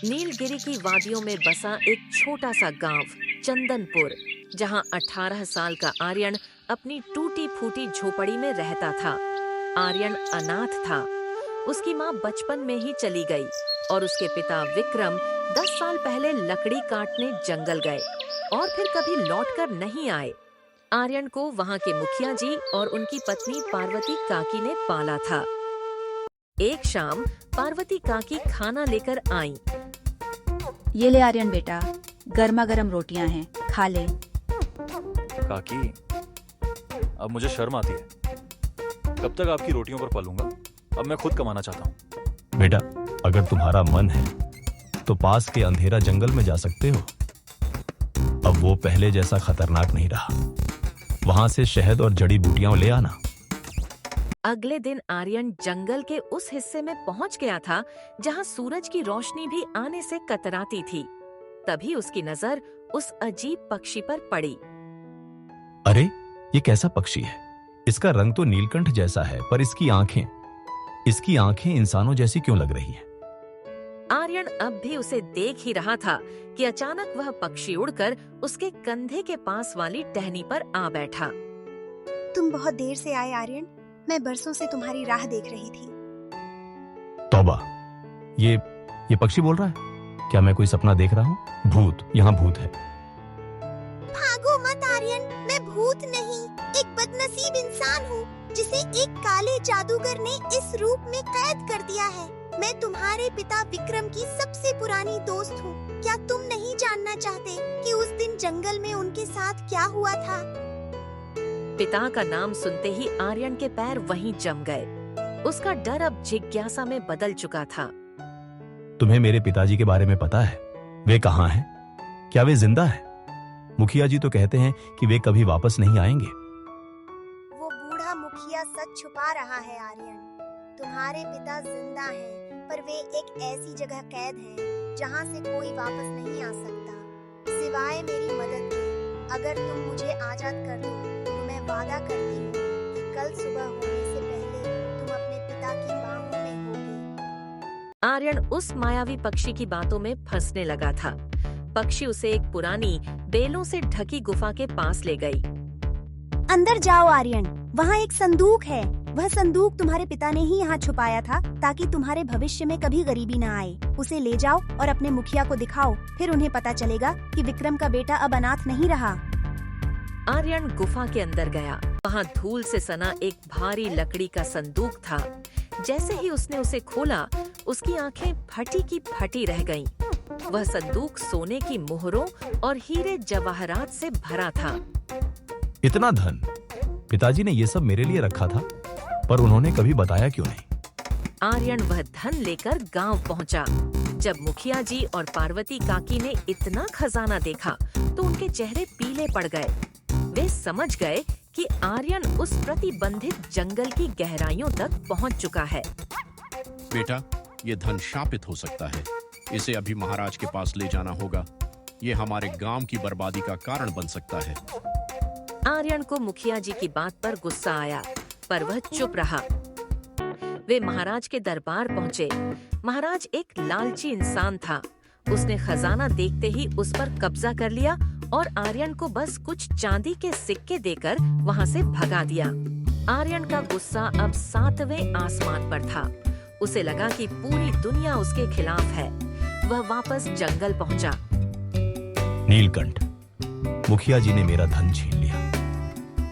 नीलगिरी की वादियों में बसा एक छोटा सा गांव चंदनपुर, जहां 18 साल का आर्यन अपनी टूटी फूटी झोपड़ी में रहता था। आर्यन अनाथ था। उसकी माँ बचपन में ही चली गई और उसके पिता विक्रम 10 साल पहले लकड़ी काटने जंगल गए और फिर कभी लौटकर नहीं आए। आर्यन को वहां के मुखिया जी और उनकी पत्नी पार्वती काकी ने पाला था। एक शाम पार्वती काकी खाना लेकर आईं। ये ले आर्यन बेटा, गर्मा गर्म रोटियां हैं, खा ले। काकी, अब मुझे शर्म आती है। कब तक आपकी रोटियों पर पलूंगा? अब मैं खुद कमाना चाहता हूँ। बेटा, अगर तुम्हारा मन है तो पास के अंधेरा जंगल में जा सकते हो। अब वो पहले जैसा खतरनाक नहीं रहा। वहां से शहद और जड़ी बूटियां ले आना। अगले दिन आर्यन जंगल के उस हिस्से में पहुंच गया था जहां सूरज की रोशनी भी आने से कतराती थी। तभी उसकी नजर उस अजीब पक्षी पर पड़ी। अरे, ये कैसा पक्षी है? इसका रंग तो नीलकंठ जैसा है, पर इसकी आंखें इंसानों जैसी क्यों लग रही हैं? आर्यन अब भी उसे देख ही रहा था कि अचानक वह पक्षी उड़कर उसके कंधे के पास वाली टहनी पर आ बैठा। तुम बहुत देर से आए आर्यन, मैं बरसों से तुम्हारी राह देख रही थी। तौबा, ये पक्षी बोल रहा है? क्या मैं कोई सपना देख रहा हूँ? भूत, यहाँ भूत है। भागो मत आर्यन, मैं भूत नहीं, एक बदनसीब इंसान हूँ जिसे एक काले जादूगर ने इस रूप में कैद कर दिया है। मैं तुम्हारे पिता विक्रम की सबसे पुरानी दोस्त हूँ। क्या तुम नहीं जानना चाहते कि उस दिन जंगल में उनके साथ क्या हुआ था? पिता का नाम सुनते ही आर्यन के पैर वहीं जम गए। उसका डर अब जिज्ञासा में बदल चुका था। तुम्हें मेरे पिताजी के बारे में पता है? वे कहाँ हैं? क्या वे जिंदा हैं? मुखिया जी तो कहते हैं कि वे कभी वापस नहीं आएंगे। वो बूढ़ा मुखिया सच छुपा रहा है आर्यन। तुम्हारे पिता जिंदा हैं, पर वे एक ऐसी जगह कैद हैं जहाँ से कोई वापस नहीं आ सकता सिवाय मेरी मदद के। अगर तुम मुझे आजाद कर दो तो मैं वादा करती हूँ कि कल सुबह होने से पहले तुम अपने पिता की बाहों में होगे। आर्यन उस मायावी पक्षी की बातों में फंसने लगा था। पक्षी उसे एक पुरानी बेलों से ढकी गुफा के पास ले गई। अंदर जाओ आर्यन, वहाँ एक संदूक है। वह संदूक तुम्हारे पिता ने ही यहाँ छुपाया था ताकि तुम्हारे भविष्य में कभी गरीबी न आए। उसे ले जाओ और अपने मुखिया को दिखाओ, फिर उन्हें पता चलेगा कि विक्रम का बेटा अब अनाथ नहीं रहा। आर्यन गुफा के अंदर गया। वहाँ धूल से सना एक भारी लकड़ी का संदूक था। जैसे ही उसने उसे खोला, उसकी आंखें फटी की फटी रह गईं। वह संदूक सोने की मोहरों और हीरे जवाहरात से भरा था। इतना धन पिताजी ने ये सब मेरे लिए रखा था, पर उन्होंने कभी बताया क्यों नहीं? आर्यन वह धन लेकर गांव पहुंचा। जब मुखिया जी और पार्वती काकी ने इतना खजाना देखा तो उनके चेहरे पीले पड़ गए। वे समझ गए कि आर्यन उस प्रतिबंधित जंगल की गहराइयों तक पहुंच चुका है। बेटा, ये धन शापित हो सकता है। इसे अभी महाराज के पास ले जाना होगा। ये हमारे गांव की बर्बादी का कारण बन सकता है। आर्यन को मुखिया जी की बात पर गुस्सा आया, पर वह चुप रहा। वे महाराज के दरबार पहुंचे। महाराज एक लालची इंसान था। उसने खजाना देखते ही उस पर कब्जा कर लिया और आर्यन को बस कुछ चांदी के सिक्के देकर वहां से भगा दिया। आर्यन का गुस्सा अब 7वें आसमान पर था। उसे लगा कि पूरी दुनिया उसके खिलाफ है। वह वापस जंगल पहुंचा। नीलकंठ, मुखिया जी ने मेरा धन छीन लिया।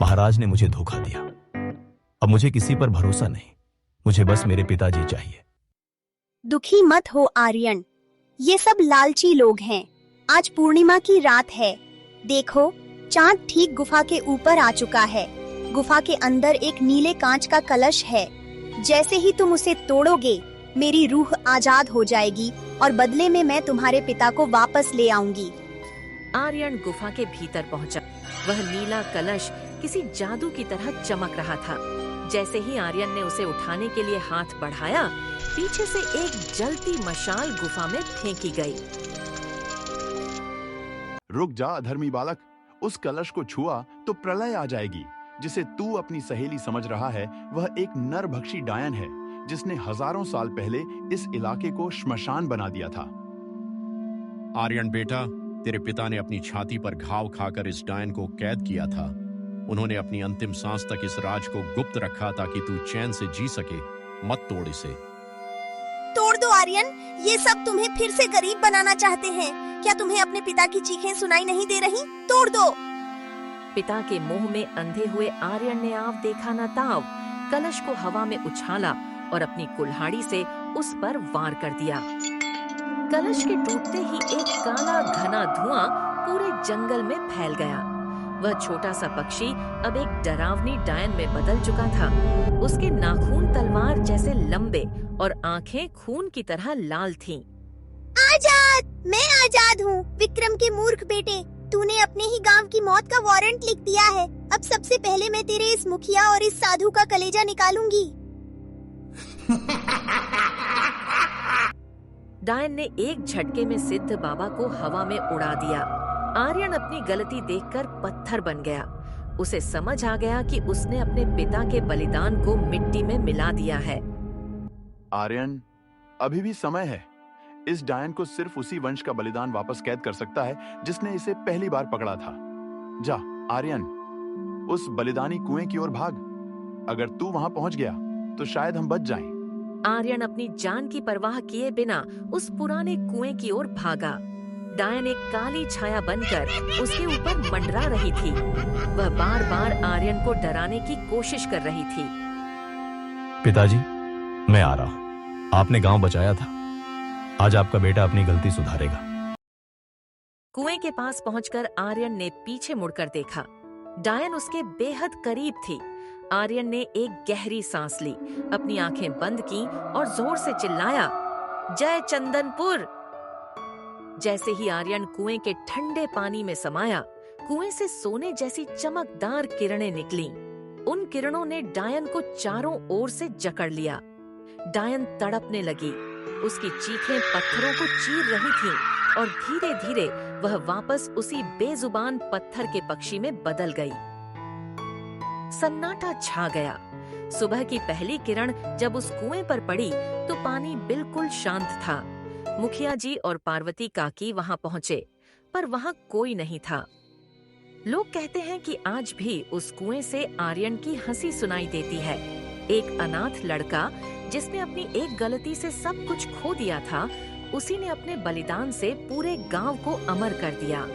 महाराज ने मुझे धोखा दिया। अब मुझे किसी पर भरोसा नहीं। मुझे बस मेरे पिताजी चाहिए। दुखी मत हो आर्यन, ये सब लालची लोग हैं। आज पूर्णिमा की रात है। देखो, चांद ठीक गुफा के ऊपर आ चुका है। गुफा के अंदर एक नीले कांच का कलश है। जैसे ही तुम उसे तोड़ोगे, मेरी रूह आजाद हो जाएगी और बदले में मैं तुम्हारे पिता को वापस ले आऊंगी। आर्यन गुफा के भीतर पहुंचा। वह नीला कलश किसी जादू की तरह चमक रहा था। जैसे ही आर्यन ने उसे उठाने के लिए हाथ बढ़ाया, पीछे से एक जलती मशाल गुफा में फेंकी गई। रुक जा अधर्मी बालक, उस कलश को छुआ तो प्रलय आ जाएगी। जिसे तू अपनी सहेली समझ रहा है, वह एक नरभक्षी डायन है जिसने हजारों साल पहले इस इलाके को श्मशान बना दिया था। आर्यन बेटा, तेरे पिता ने अपनी छाती पर घाव खाकर इस डायन को कैद किया था। उन्होंने अपनी अंतिम सांस तक इस राज को गुप्त रखा ताकि तू चैन से जी सके। मत तोड़ इसे। तोड़ दो आर्यन, ये सब तुम्हें फिर से गरीब बनाना चाहते हैं। क्या तुम्हें अपने पिता की चीखें सुनाई नहीं दे रही? तोड़ दो। पिता के मुंह में अंधे हुए आर्यन ने आव देखा न ताव, कलश को हवा में उछाला और अपनी कुल्हाड़ी से उस पर वार कर दिया। कलश के टूटते ही एक काला घना धुआं पूरे जंगल में फैल गया। वह छोटा सा पक्षी अब एक डरावनी डायन में बदल चुका था। उसके नाखून तलवार जैसे लंबे और आंखें खून की तरह लाल थीं। आजाद, मैं आजाद हूँ। विक्रम के मूर्ख बेटे, तूने अपने ही गांव की मौत का वारंट लिख दिया है। अब सबसे पहले मैं तेरे इस मुखिया और इस साधु का कलेजा निकालूंगी। डायन ने एक झटके में सिद्ध बाबा को हवा में उड़ा दिया। आर्यन अपनी गलती देखकर पत्थर बन गया। उसे समझ आ गया कि उसने अपने पिता के बलिदान को मिट्टी में मिला दिया है। आर्यन, अभी भी समय है। इस डायन को सिर्फ उसी वंश का बलिदान वापस कैद कर सकता है जिसने इसे पहली बार पकड़ा था। जा आर्यन, उस बलिदानी कुएं की ओर भाग। अगर तू वहां पहुंच गया तो शायद हम बच जाएं। आर्यन अपनी जान की परवाह किए बिना उस पुराने कुएं की ओर भागा। डायन एक काली छाया बनकर उसके ऊपर मंडरा रही थी। वह बार बार आर्यन को डराने की कोशिश कर रही थी। पिताजी, मैं आ रहा हूं। आपने गांव बचाया था, आज आपका बेटा अपनी गलती सुधारेगा। कुएं के पास पहुंचकर आर्यन ने पीछे मुड़कर देखा। डायन उसके बेहद करीब थी। आर्यन ने एक गहरी सांस ली, अपनी आंखें बंद की और जोर से चिल्लाया, जय चंदनपुर। जैसे ही आर्यन कुएं के ठंडे पानी में समाया, कुएं से सोने जैसी चमकदार किरणें निकलीं। उन किरणों ने डायन को चारों ओर से जकड़ लिया। डायन तड़पने लगी। उसकी चीखें पत्थरों को चीर रही थीं और धीरे धीरे वह वापस उसी बेजुबान पत्थर के पक्षी में बदल गई। सन्नाटा छा गया। सुबह की पहली किरण जब उस कुएं पर पड़ी तो पानी बिल्कुल शांत था। मुखिया जी और पार्वती काकी वहां पहुंचे, पर वहां कोई नहीं था। लोग कहते हैं कि आज भी उस कुएं से आर्यन की हंसी सुनाई देती है। एक अनाथ लड़का जिसने अपनी एक गलती से सब कुछ खो दिया था, उसी ने अपने बलिदान से पूरे गांव को अमर कर दिया।